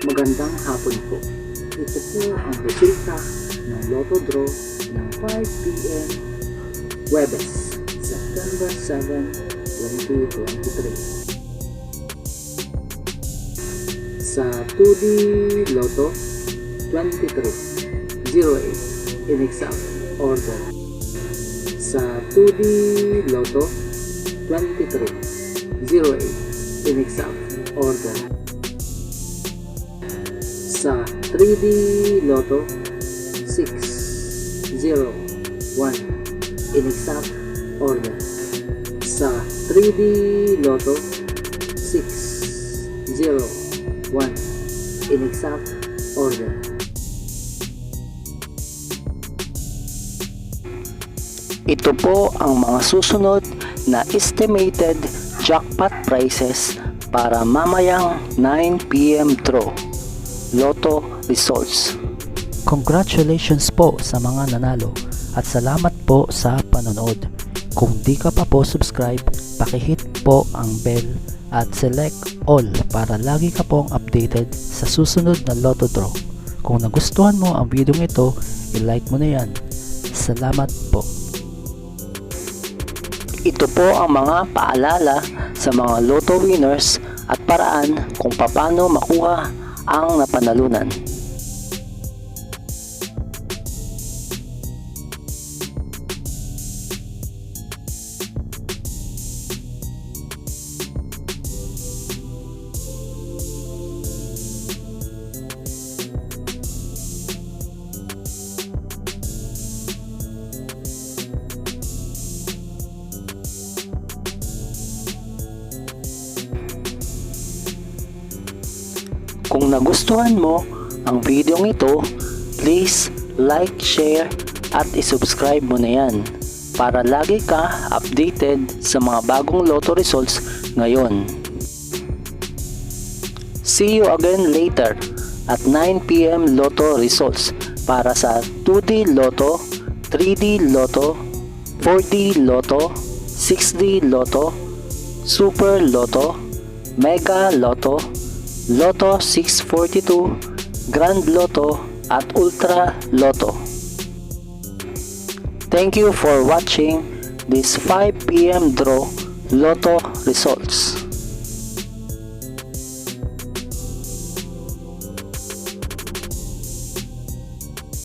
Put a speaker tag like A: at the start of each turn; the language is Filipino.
A: Magandang hapon po. Ito po ang resulta ng Lotto Draw ng 5 p.m. Huwebes, September 7, 2023. Sa 2D Lotto 2308 in exact order. Sa 2D Lotto 2308 in exact order. Sa 3D Lotto 601 in exact order. Sa 3D Lotto 601 in exact order. Ito po ang mga susunod na estimated jackpot prices para mamayang 9 p.m. draw. Lotto results.
B: Congratulations po sa mga nanalo at salamat po sa panonood. Kung di ka pa po subscribe, pakihit po ang bell at select all para lagi ka pong updated sa susunod na Lotto draw. Kung nagustuhan mo ang video ito, i-like mo na yan. Salamat po.
A: Ito po ang mga paalala sa mga Lotto winners at paraan kung paano makuha ang napanalunan. Kung nagustuhan mo ang video ito, please like, share at isubscribe mo na yan para lagi ka updated sa mga bagong Lotto results ngayon. See you again later at 9 p.m. Lotto results para sa 2D Lotto, 3D Lotto, 4D Lotto, 6D Lotto, Super Lotto, Mega Lotto, Lotto 642, Grand Lotto at Ultra Lotto. Thank you for watching this 5 p.m. draw Lotto results.